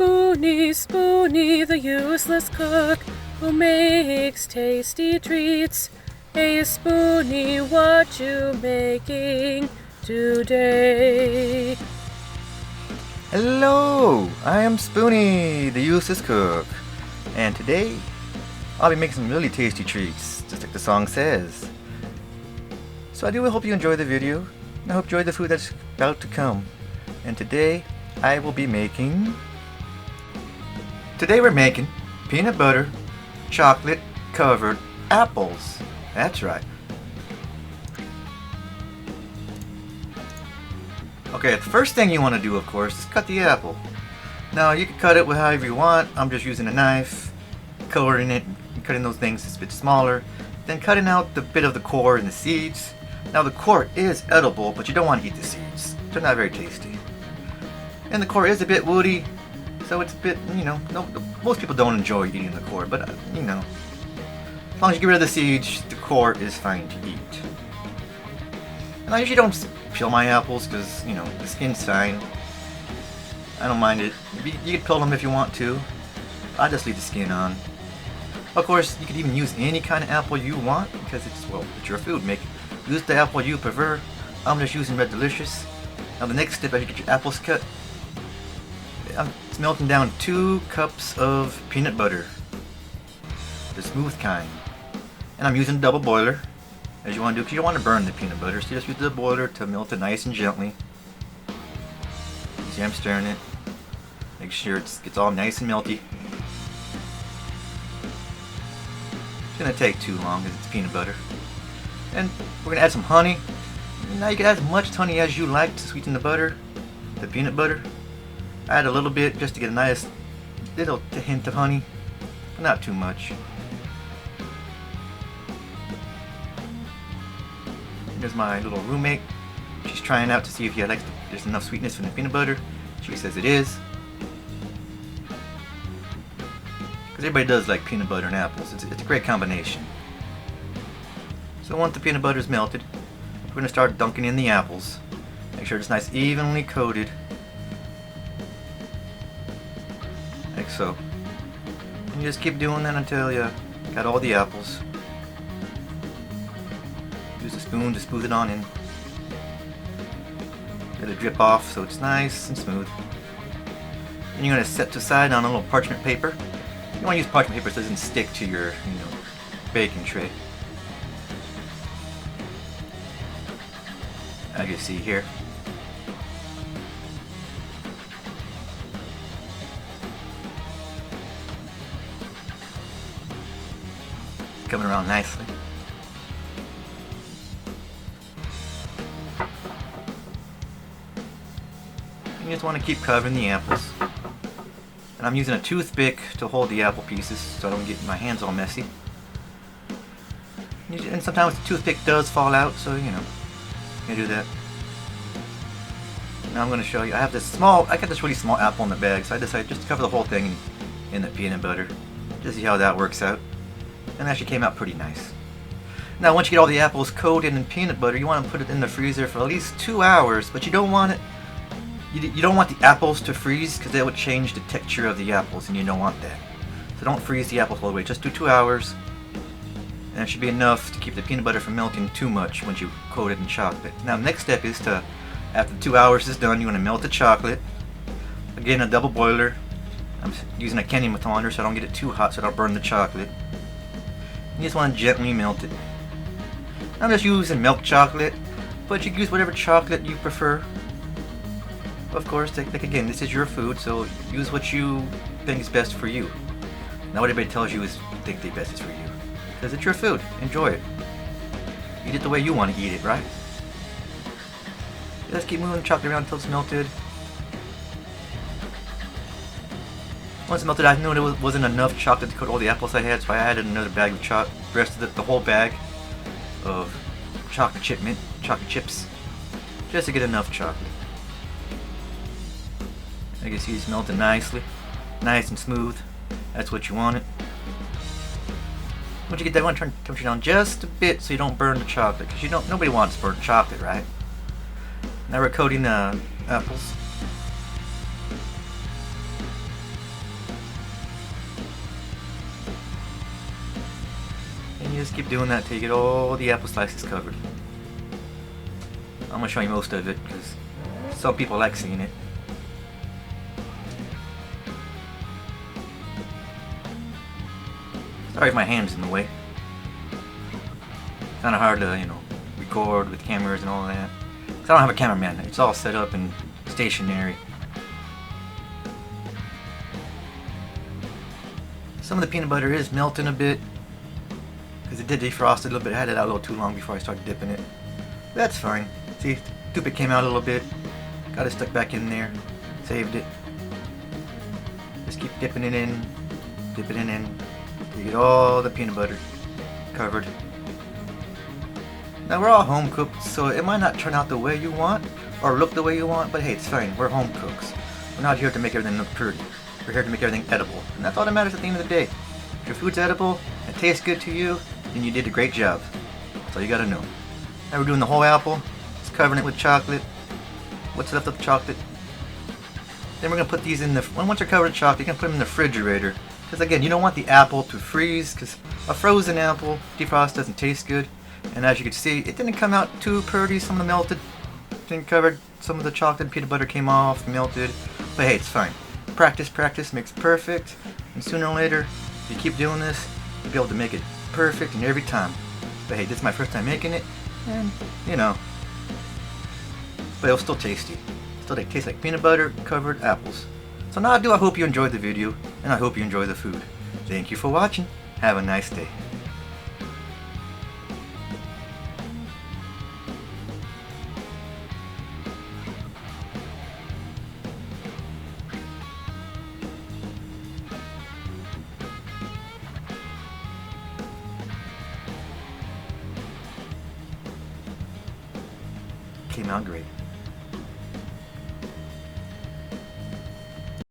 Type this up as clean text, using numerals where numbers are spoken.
Spoonie, Spoonie, the useless cook who makes tasty treats. Hey Spoonie, what you making today? Hello, I am Spoonie, the useless cook, and today I'll be making some really tasty treats, just like the song says. So I do hope you enjoy the video, and I hope you enjoy the food that's about to come. And today I will be making... Today we're making peanut butter, chocolate covered apples. That's right. Okay, the first thing you want to do, of course, is cut the apple. Now, you can cut it with however you want. I'm just using a knife, coloring it, cutting those things a bit smaller, then cutting out the bit of the core and the seeds. Now, the core is edible, but you don't want to eat the seeds. They're not very tasty. And the core is a bit woody, so it's a bit, most people don't enjoy eating the core, but, as long as you get rid of the seeds, the core is fine to eat. And I usually don't peel my apples because, the skin's fine. I don't mind it. You can peel them if you want to. I just leave the skin on. Of course, you could even use any kind of apple you want because it's your food. Use the apple you prefer. I'm just using Red Delicious. Now the next step, as you get your apples cut, I'm melting down 2 cups of peanut butter, the smooth kind, and I'm using a double boiler, as you want to do, because you don't want to burn the peanut butter. So you just use the boiler to melt it nice and gently. You see, I'm stirring it. Make sure it gets all nice and melty. It's gonna take too long because it's peanut butter. And we're gonna add some honey. Now you can add as much honey as you like to sweeten the peanut butter. Add a little bit just to get a nice little hint of honey, but not too much. Here's my little roommate. She's trying out to see if there's enough sweetness from the peanut butter. She says it is. Because everybody does like peanut butter and apples. It's a great combination. So once the peanut butter is melted, we're going to start dunking in the apples. Make sure it's nice evenly coated. Like so. And you just keep doing that until you got all the apples. Use a spoon to smooth it on in. Let it drip off so it's nice and smooth. And you're going to set to the side on a little parchment paper. You want to use parchment paper so it doesn't stick to your baking tray. As you see here. Coming around nicely. You just want to keep covering the apples. And I'm using a toothpick to hold the apple pieces so I don't get my hands all messy. And sometimes the toothpick does fall out, so you can do that. Now I'm going to show you. I got this really small apple in the bag, so I decided just to cover the whole thing in the peanut butter. Just see how that works out. And it actually came out pretty nice. Now once you get all the apples coated in peanut butter, you want to put it in the freezer for at least 2 hours, but you don't want it. You don't want the apples to freeze because that would change the texture of the apples, and you don't want that. So don't freeze the apples all the way. Just do 2 hours, and it should be enough to keep the peanut butter from melting too much once you coat it in chocolate. Now the next step is to, after 2 hours is done, you want to melt the chocolate. Again, a double boiler. I'm using a candy methanometer so I don't get it too hot so I don't burn the chocolate. You just want to gently melt it. I'm just using milk chocolate, but you can use whatever chocolate you prefer. Of course, again, this is your food, so use what you think is best for you. Not what everybody tells you think the best is for you. Because it's your food. Enjoy it. Eat it the way you want to eat it, right? Just keep moving the chocolate around until it's melted. Once it's melted, I knew there wasn't enough chocolate to coat all the apples I had, so I added another bag of chocolate. The rest of the whole bag of chocolate chips, just to get enough chocolate. I can see it's melting nicely, nice and smooth. That's what you want it. Once you get that, you want to turn the temperature down just a bit so you don't burn the chocolate, because nobody wants burnt chocolate, right? Now we're coating the apples. just keep doing that till you get all the apple slices covered. I'm gonna show you most of it because some people like seeing it. Sorry if my hand's in the way. It's kind of hard to, record with cameras and all that. 'Cause I don't have a cameraman. It's all set up and stationary. Some of the peanut butter is melting a bit because it did defrost a little bit. I had it out a little too long before I started dipping it. But that's fine. See, the tube came out a little bit. Got it stuck back in there. Saved it. Just keep dipping it in. Dipping it in. You get all the peanut butter covered. Now we're all home cooked, so it might not turn out the way you want or look the way you want, but hey, it's fine. We're home cooks. We're not here to make everything look pretty. We're here to make everything edible, and that's all that matters at the end of the day. If your food's edible and tastes good to you, then you did a great job. That's all you gotta know. Now we're doing the whole apple. Just covering it with chocolate. What's left of the chocolate. Then we're gonna put these in the. Once they're covered with chocolate, you can put them in the refrigerator. Because again, you don't want the apple to freeze, because a frozen apple defrost doesn't taste good. And as you can see, it didn't come out too pretty. Some of the melted, didn't covered. Some of the chocolate and peanut butter came off, melted. But hey, it's fine. Practice makes perfect. And sooner or later, if you keep doing this, you'll be able to make it perfect and every time. But hey, this is my first time making it, and but it'll still tasty. Still tastes like peanut butter covered apples. So now I hope you enjoyed the video, and I hope you enjoy the food. Thank you for watching. Have a nice day. Came out great.